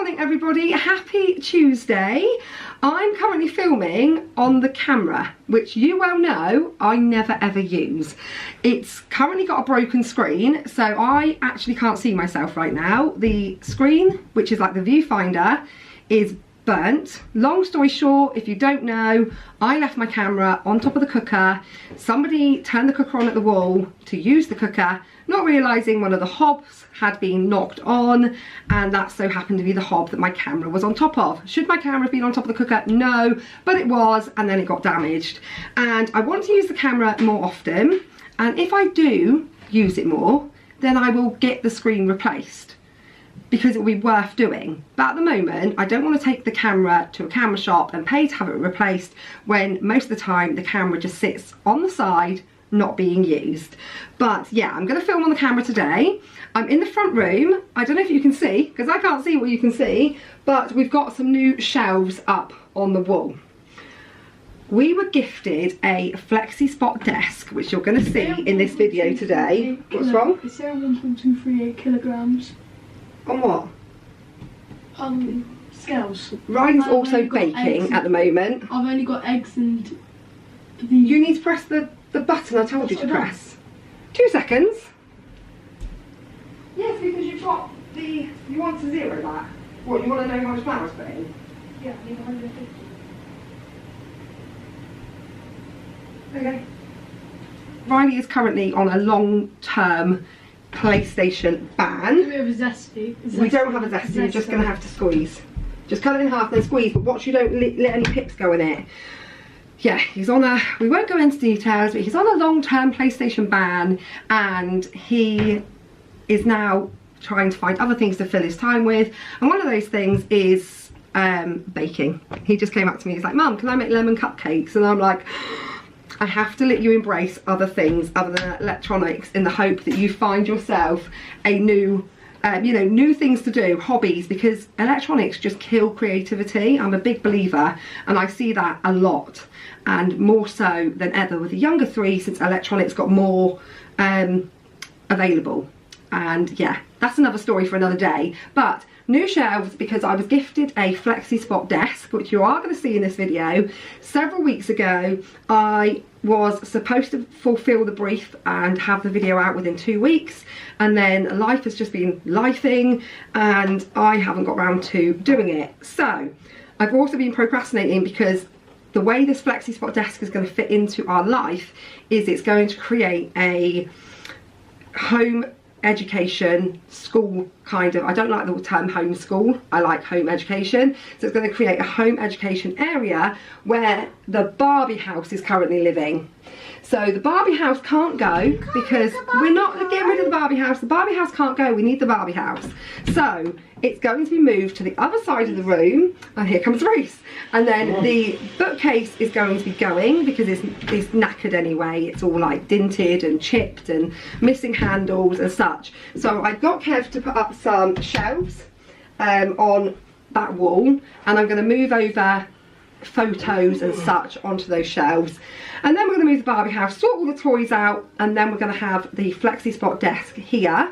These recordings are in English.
morning everybody, happy Tuesday. I'm currently filming on the camera, which you well know I never ever use. It's currently got a broken screen, so I actually can't see myself right now. The screen, which is like the viewfinder, is burnt. Long story short, if you don't know, I left my camera on top of the cooker. Somebody turned the cooker on at the wall to use the cooker, not realising one of the hobs had been knocked on, and that so happened to be the hob that my camera was on top of. Should my camera have been on top of the cooker? No, but it was, and then it got damaged. And I want to use the camera more often, and if I do use it more, then I will get the screen replaced, because it will be worth doing. But at the moment, I don't want to take the camera to a camera shop and pay to have it replaced when most of the time the camera just sits on the side, not being used. But yeah, I'm going to film on the camera today. I'm in the front room. I don't know if you can see, because I can't see what you can see, but we've got some new shelves up on the wall. We were gifted a Flexispot desk, which you're going to see in this video today. What's wrong? It's 1.238 kilograms. On what? Scales. Riley's also baking at the moment. I've only got eggs and the... You need to press the button I told you to press. 2 seconds. Yes, because you've got the... You want to zero that? What, you want to know how much flour to put in? Yeah, I need 150. Okay. Riley is currently on a long-term PlayStation ban. Do we have a zesty? We don't have a zesty, you're just going to have to squeeze. Just cut it in half, then squeeze, but watch you don't let any pips go in it. Yeah, he's on a, we won't go into details, but he's on a long-term PlayStation ban, and he is now trying to find other things to fill his time with, and one of those things is baking. He just came up to me, he's like, Mum, can I make lemon cupcakes? And I'm like, I have to let you embrace other things other than electronics, in the hope that you find yourself a new you know, new things to do, hobbies, because electronics just kill creativity. I'm a big believer, and I see that a lot, and more so than ever with the younger three, since electronics got more available. And yeah, that's another story for another day. But new shelves, because I was gifted a Flexispot desk, which you are going to see in this video. Several weeks ago, I was supposed to fulfill the brief and have the video out within 2 weeks, and then life has just been lifing and I haven't got around to doing it. So I've also been procrastinating, because the way this Flexispot desk is going to fit into our life is it's going to create a home education school kind of, I don't like the term homeschool, I like home education. So it's going to create a home education area where the Barbie house is currently living. So the Barbie house can't go, because we're not getting rid of the Barbie house. The Barbie house can't go, we need the Barbie house. So it's going to be moved to the other side of the room, and here comes Reese. And then the bookcase is going to be going, because it's knackered anyway. It's all like dinted and chipped and missing handles and such. So I got Kev to put up some shelves on that wall, and I'm going to move over photos and such onto those shelves, and then we're going to move the Barbie house, sort all the toys out, and then we're going to have the Flexispot desk here.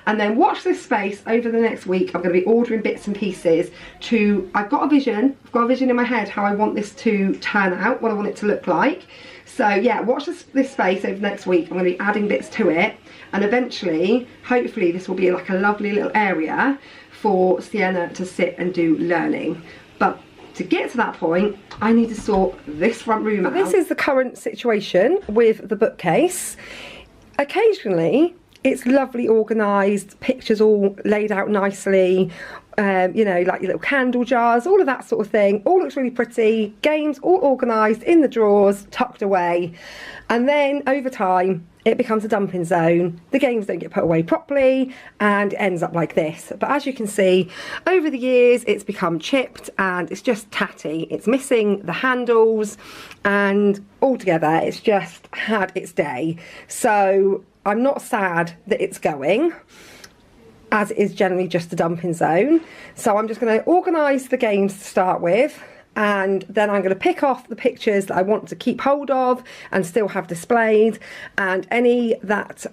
And then watch this space over the next week. I'm going to be ordering bits and pieces to, I've got a vision in my head how I want this to turn out, what I want it to look like. So yeah, watch this space over the next week. I'm going to be adding bits to it, and eventually, hopefully, this will be like a lovely little area for Sienna to sit and do learning. But to get to that point, I need to sort this front room out. This is the current situation with the bookcase. Occasionally, it's lovely organised, pictures all laid out nicely, you know, like your little candle jars, all of that sort of thing. All looks really pretty, games all organised in the drawers, tucked away. And then over time, it becomes a dumping zone. The games don't get put away properly, and it ends up like this. But as you can see, over the years, it's become chipped and it's just tatty. It's missing the handles, and altogether, it's just had its day. So I'm not sad that it's going, as it is generally just a dumping zone. So I'm just going to organise the games to start with, and then I'm going to pick off the pictures that I want to keep hold of and still have displayed, and any that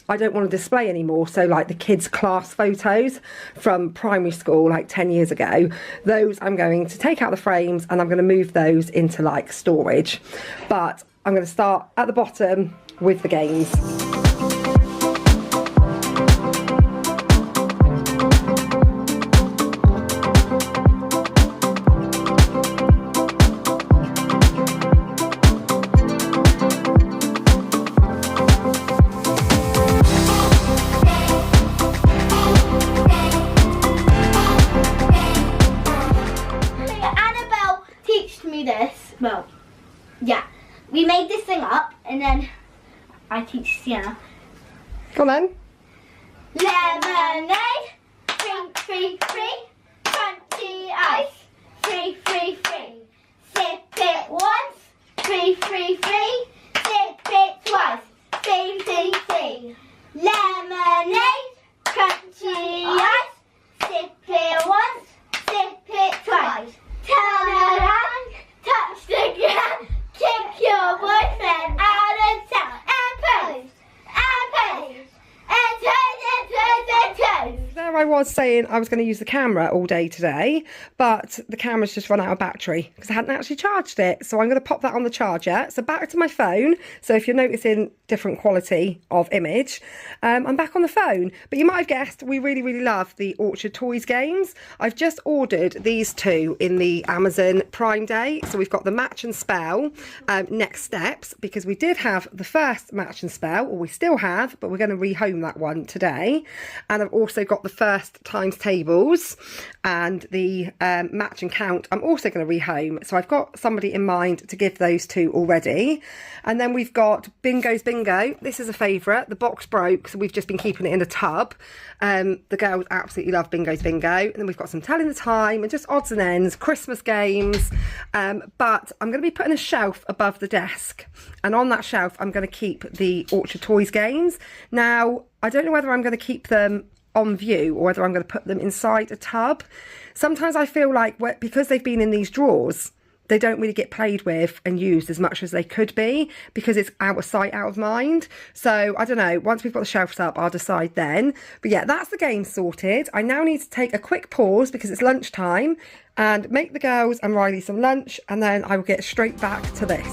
I don't want to display anymore. So like the kids' class photos from primary school like 10 years ago, those I'm going to take out the frames and I'm going to move those into like storage. But I'm going to start at the bottom with the games. Well, yeah, we made this thing up and then I teach Sienna. Come on. Lemonade, free, crunchy ice, free. Sip it once, free, sip it twice, free. Lemonade, crunchy ice, sip it once, sip it twice. Turn around, touch the ground, kick your boyfriend out of town, and pose, and toes. There I was saying I was going to use the camera all day today, but the camera's just run out of battery because I hadn't actually charged it. So I'm going to pop that on the charger. So back to my phone. So if you're noticing different quality of image, I'm back on the phone. But you might have guessed we really love the Orchard Toys games. I've just ordered these two in the Amazon Prime Day. So we've got the Match and Spell Next Steps, because we did have the first Match and Spell, or we still have, but we're going to rehome that one today. And I've also got the first times tables and the match and count. I'm also going to rehome, so I've got somebody in mind to give those to already. And then we've got Bingo's Bingo. This is a favourite. The box broke, so we've just been keeping it in a tub. The girls absolutely love Bingo's Bingo. And then we've got some Telling the Time and just odds and ends, Christmas games. But I'm going to be putting a shelf above the desk, and on that shelf I'm going to keep the Orchard Toys games. Now I don't know whether I'm going to keep them on view or whether I'm going to put them inside a tub. Sometimes I feel like because they've been in these drawers, they don't really get played with and used as much as they could be, because it's out of sight, out of mind. So I don't know, once we've got the shelves up, I'll decide then. But yeah, that's the game sorted. I now need to take a quick pause because it's lunchtime and make the girls and Riley some lunch, and then I will get straight back to this.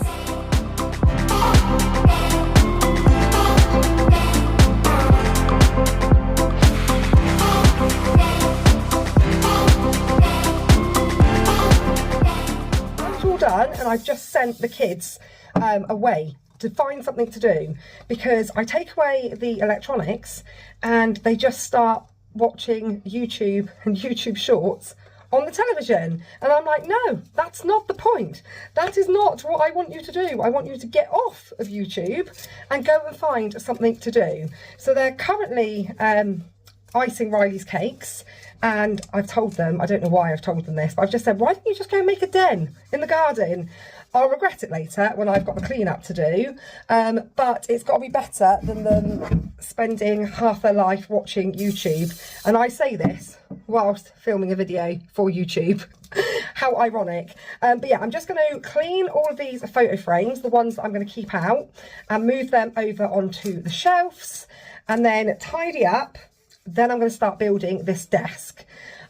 Done, and I've just sent the kids away to find something to do, because I take away the electronics and they just start watching YouTube and YouTube shorts on the television, and I'm like, no, that's not the point. That is not what I want you to do. I want you to get off of YouTube and go and find something to do. So they're currently icing Riley's cakes, and I've told them, I don't know why I've told them this, but I've just said, why don't you just go and make a den in the garden? I'll regret it later when I've got the clean up to do, but it's got to be better than them spending half their life watching YouTube. And I say this whilst filming a video for YouTube. How ironic. But yeah, I'm just going to clean all of these photo frames, the ones that I'm going to keep out, and move them over onto the shelves, and then tidy up. Then I'm going to start building this desk.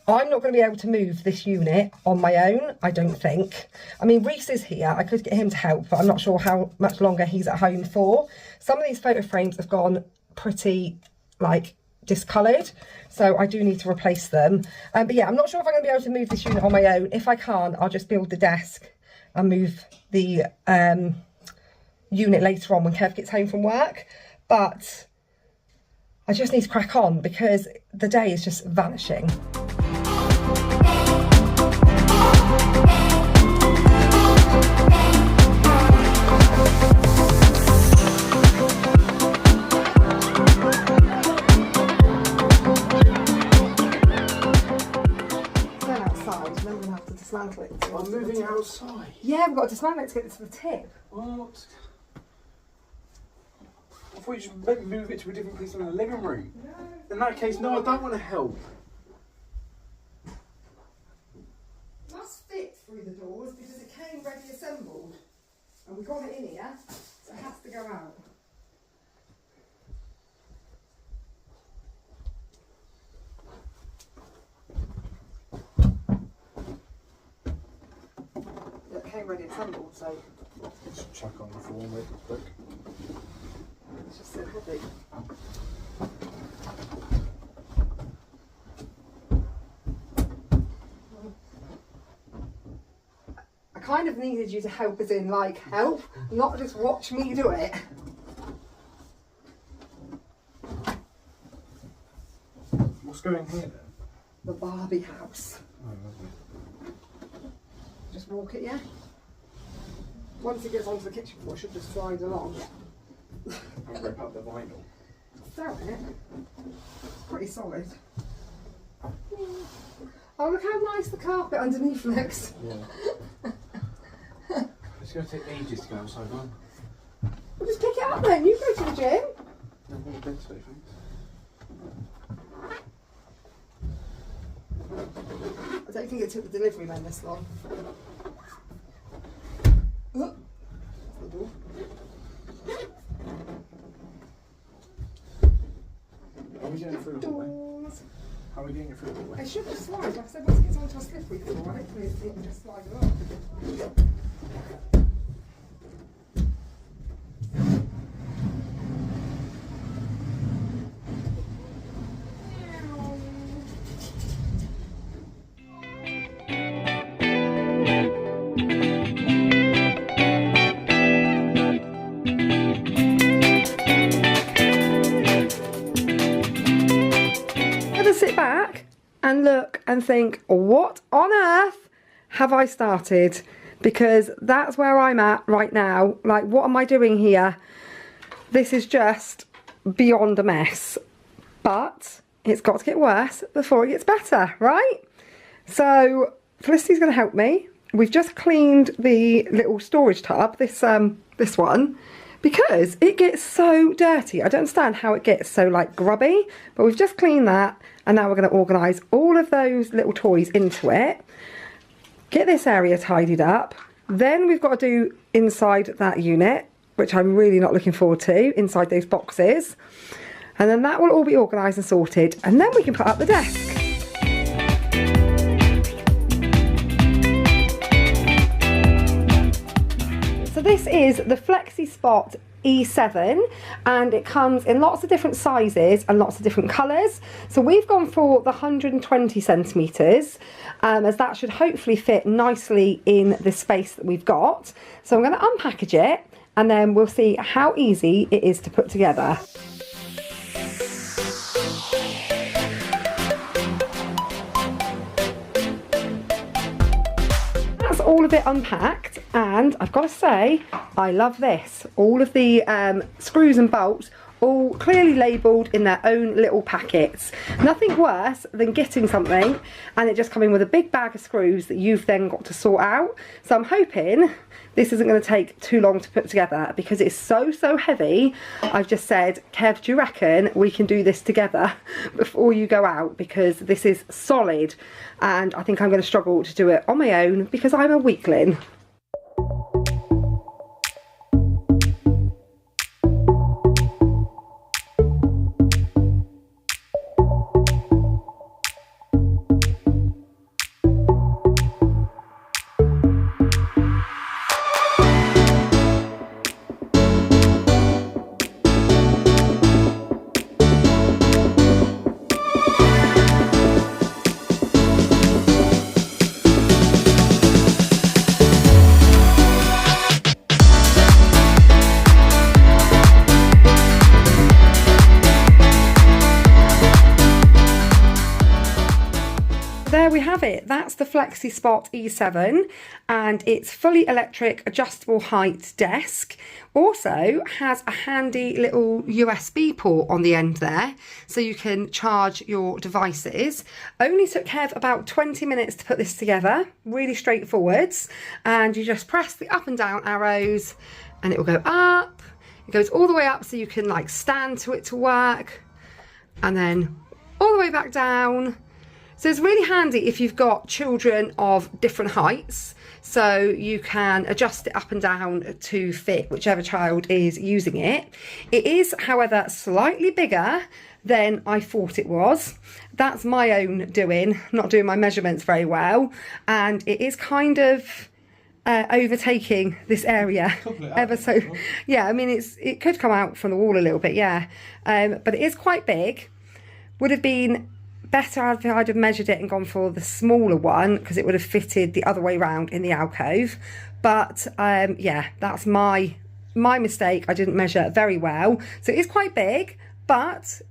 I'm not going to be able to move this unit on my own, I don't think. I mean, Reese is here. I could get him to help, but I'm not sure how much longer he's at home for. Some of these photo frames have gone pretty, like, discoloured, so I do need to replace them. But yeah, I'm not sure if I'm going to be able to move this unit on my own. If I can't, I'll just build the desk and move the unit later on when Kev gets home from work. But I just need to crack on because the day is just vanishing. Dismantle it. I'm moving outside. Yeah, we've got to dismantle it to get it to the tip. What? I thought you should maybe move it to a different place in the living room. No. In that case, no, I don't want to help. It must fit through the doors because it came ready assembled. And we got it in here, so it has to go out. came ready assembled, so Just chuck on the floor and wait for it. it's just so heavy. I kind of needed you to help, as in like help, not just watch me do it. What's going here then? The Barbie house. Oh, lovely. Just walk it, yeah? Once it gets onto the kitchen floor, it should just slide along. I'll rip up the vinyl. So it. It's pretty solid. Oh, look how nice the carpet underneath looks. Yeah. It's going to take ages to go outside one. Well, just pick it up then. You go to the gym. No more bed today, thanks. I don't think it took the delivery man this long. Oh, the door. How are we getting through the hallway? Doors. How are we getting it through the hallway? It should just slide. Like I said, once it gets onto a slippery floor, hopefully it can just slide along. Sit back and look and think, what on earth have I started? Because that's where I'm at right now. Like, what am I doing here? This is just beyond a mess. But it's got to get worse before it gets better, right? So Felicity's going to help me. We've just cleaned the little storage tub, this one, because it gets so dirty. I don't understand how it gets so like grubby, but we've just cleaned that, and now we're going to organise all of those little toys into it, get this area tidied up. Then we've got to do inside that unit, which I'm really not looking forward to, inside those boxes, and then that will all be organised and sorted, and then we can put up the desk. So this is the Flexispot E7, and it comes in lots of different sizes and lots of different colours. So we've gone for the 120 centimetres, as that should hopefully fit nicely in the space that we've got. So I'm going to unpackage it, and then we'll see how easy it is to put together. All of it unpacked, and I've got to say I love this. All of the screws and bolts all clearly labelled in their own little packets. Nothing worse than getting something and it just coming with a big bag of screws that you've then got to sort out. So I'm hoping this isn't going to take too long to put together, because it's so heavy. I've just said, Kev, do you reckon we can do this together before you go out, because this is solid and I think I'm going to struggle to do it on my own because I'm a weakling. There we have it. That's the Flexispot E7, and it's fully electric adjustable height desk. Also has a handy little USB port on the end there, so you can charge your devices. Only took Kev about 20 minutes to put this together, really straightforward. And you just press the up and down arrows and it will go up. It goes all the way up so you can like stand to it to work, and then all the way back down. So it's really handy if you've got children of different heights, so you can adjust it up and down to fit whichever child is using it. It is, however, slightly bigger than I thought it was. That's my own doing, not doing my measurements very well, and it is kind of overtaking this area ever so. Yeah, I mean it could come out from the wall a little bit, yeah, but it is quite big. Would have been better if I'd have measured it and gone for the smaller one, because it would have fitted the other way round in the alcove. But yeah, that's my mistake. I didn't measure very well, so it is quite big, but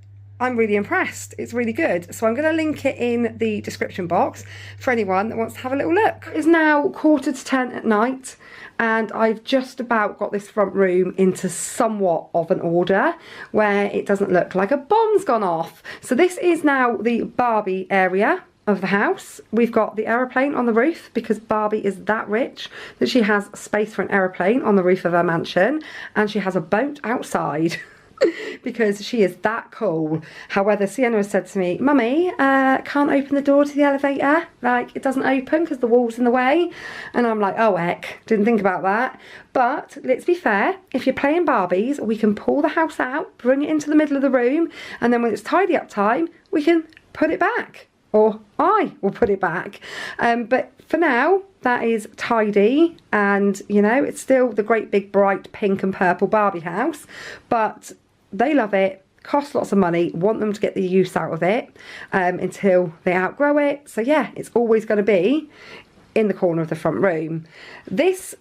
I'm really impressed. It's really good. So I'm going to link it in the description box for anyone that wants to have a little look. It's now 10:15 at night, and I've just about got this front room into somewhat of an order where it doesn't look like a bomb's gone off. So this is now the Barbie area of the house. We've got the aeroplane on the roof because Barbie is that rich that she has space for an aeroplane on the roof of her mansion, and she has a boat outside. Because she is that cool. However, Sienna has said to me, Mummy, can't open the door to the elevator. Like, it doesn't open because the wall's in the way. And I'm like, oh heck, didn't think about that. But let's be fair, if you're playing Barbies, we can pull the house out, bring it into the middle of the room, and then when it's tidy up time, we can put it back. Or I will put it back. But for now, that is tidy, and you know, it's still the great big bright pink and purple Barbie house, but they love it, costs lots of money, want them to get the use out of it until they outgrow it. So yeah, it's always going to be in the corner of the front room. This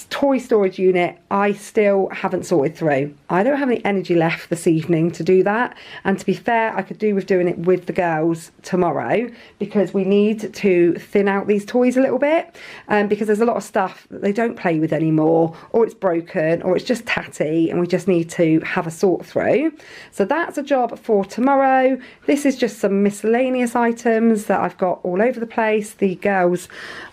toy storage unit I still haven't sorted through. I don't have any energy left this evening to do that, and to be fair, I could do with doing it with the girls tomorrow, because we need to thin out these toys a little bit, because there's a lot of stuff that they don't play with anymore, or it's broken, or it's just tatty, and we just need to have a sort through. So that's a job for tomorrow. This is just some miscellaneous items that I've got all over the place. The girls'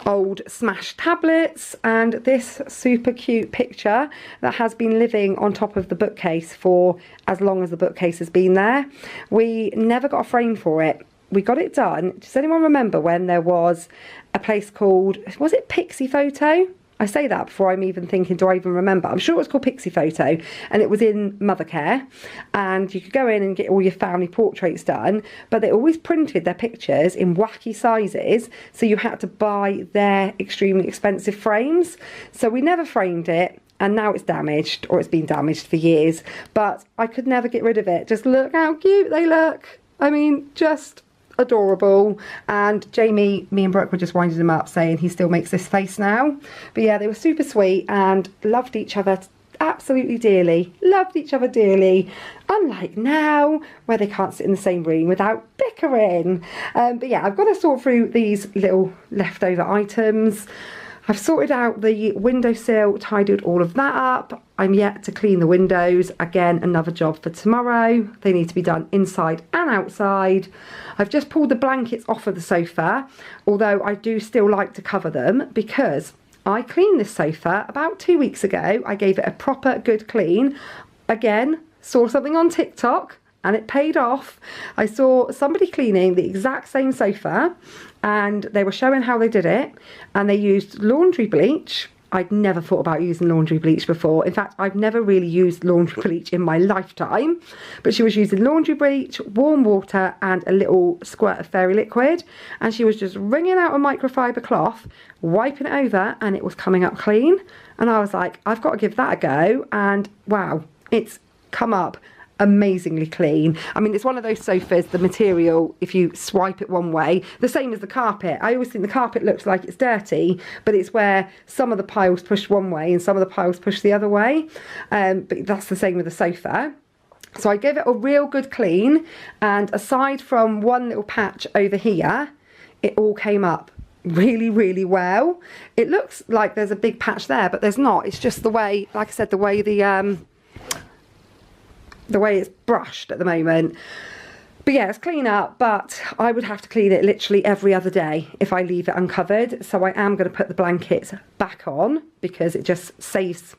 old smashed tablets, and this super cute picture that has been living on top of the bookcase for as long as the bookcase has been there. We never got a frame for it. We got it done. Does anyone remember when there was a place called, was it Pixie Photo? I say that before I'm even thinking, do I even remember? I'm sure it was called Pixie Photo, and it was in Mothercare, and you could go in and get all your family portraits done, but they always printed their pictures in wacky sizes, so you had to buy their extremely expensive frames. So we never framed it, and now it's damaged, or it's been damaged for years, but I could never get rid of it. Just look how cute they look. I mean, just adorable. And Jamie, me and Brooke were just winding him up saying he still makes this face now. But yeah, they were super sweet and loved each other absolutely dearly. Loved each other dearly. Unlike now, where they can't sit in the same room without bickering. But yeah, I've got to sort through these little leftover items. I've sorted out the windowsill, tidied all of that up. I'm yet to clean the windows. Again, another job for tomorrow. They need to be done inside and outside. I've just pulled the blankets off of the sofa, although I do still like to cover them because I cleaned this sofa about 2 weeks ago. I gave it a proper good clean. Again, saw something on TikTok and it paid off. I saw somebody cleaning the exact same sofa, and they were showing how they did it, and they used laundry bleach. I'd never thought about using laundry bleach before. In fact, I've never really used laundry bleach in my lifetime, but she was using laundry bleach, warm water, and a little squirt of fairy liquid, and she was just wringing out a microfiber cloth, wiping it over, and it was coming up clean. And I was like, I've got to give that a go, and wow, it's come up amazingly clean. I mean, it's one of those sofas, the material, if you swipe it one way, the same as the carpet. I always think the carpet looks like it's dirty, but it's where some of the piles push one way and some of the piles push the other way. But that's the same with the sofa. So I gave it a real good clean, and aside from one little patch over here, it all came up really, really well. It looks like there's a big patch there, but there's not. It's just the way, like I said, the way it's brushed at the moment. But yeah, it's clean up, but I would have to clean it literally every other day if I leave it uncovered. So I am going to put the blankets back on because it just saves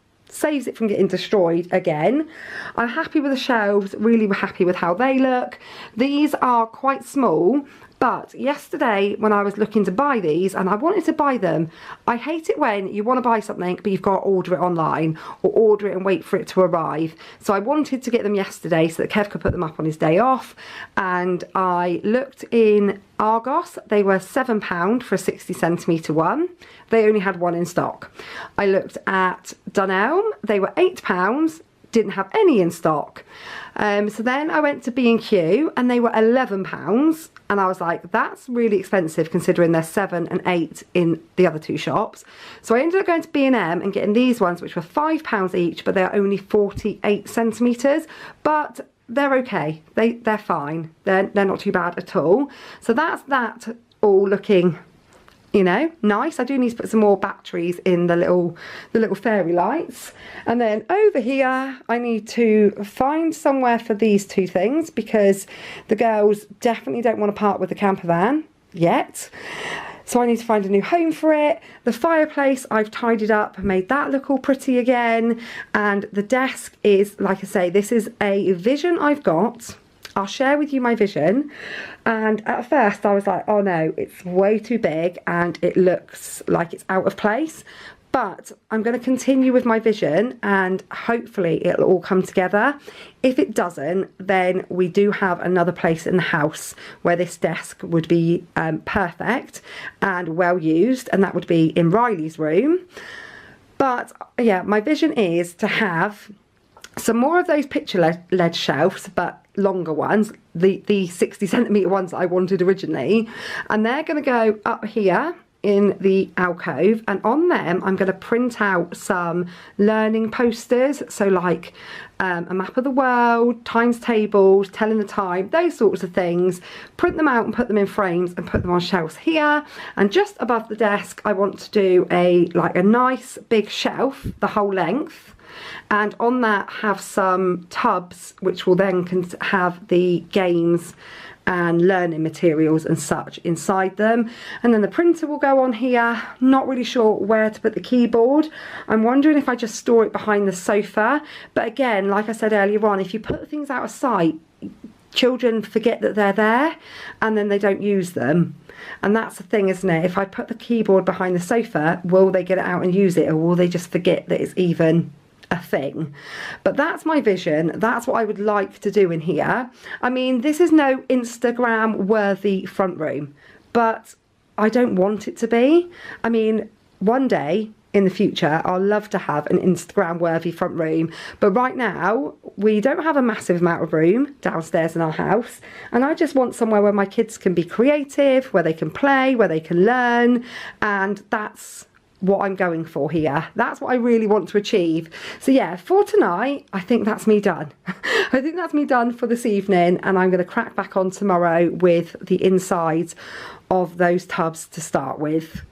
it from getting destroyed again. I'm happy with the shelves, really happy with how they look. These are quite small, But yesterday when I was looking to buy these, and I wanted to buy them, I hate it when you want to buy something but you've got to order it online or order it and wait for it to arrive. So I wanted to get them yesterday so that Kev could put them up on his day off, and I looked in Argos. They were £7 for a 60cm one. They only had one in stock. I looked at Dunelm. They were £8, didn't have any in stock. So then I went to B&Q and they were £11, and I was like, that's really expensive considering they're 7 and 8 in the other two shops. So I ended up going to B&M and getting these ones, which were £5 each, but they're only 48 centimetres. But they're okay. They're fine. They're not too bad at all. So that's that all looking, you know, nice. I do need to put some more batteries in the little fairy lights. And then over here I need to find somewhere for these two things, because the girls definitely don't want to part with the camper van yet. So I need to find a new home for it. The fireplace I've tidied up and made that look all pretty again. And the desk is, like I say, this is a vision I've got. I'll share with you my vision. And at first I was like, oh no, it's way too big and it looks like it's out of place. But I'm going to continue with my vision and hopefully it'll all come together. If it doesn't, then we do have another place in the house where this desk would be perfect and well used, and that would be in Riley's room. But yeah, my vision is to have some more of those picture lead shelves, but longer ones, the 60cm ones that I wanted originally, and they're going to go up here in the alcove, and on them I'm going to print out some learning posters, so like a map of the world, times tables, telling the time, those sorts of things. Print them out and put them in frames and put them on shelves here. And just above the desk I want to do a nice big shelf the whole length, and on that have some tubs which will then have the games and learning materials and such inside them. And then the printer will go on here. Not really sure where to put the keyboard. I'm wondering if I just store it behind the sofa. But again, like I said earlier on, if you put things out of sight, children forget that they're there and then they don't use them. And that's the thing, isn't it? If I put the keyboard behind the sofa, will they get it out and use it, or will they just forget that it's even a thing? But that's my vision. That's what I would like to do in here. I mean, this is no Instagram worthy front room, but I don't want it to be. I mean, one day in the future I'll love to have an Instagram worthy front room, but right now we don't have a massive amount of room downstairs in our house, and I just want somewhere where my kids can be creative, where they can play, where they can learn, and that's what I'm going for here. That's what I really want to achieve. So yeah, for tonight I think that's me done. I think that's me done for this evening, and I'm going to crack back on tomorrow with the insides of those tubs to start with.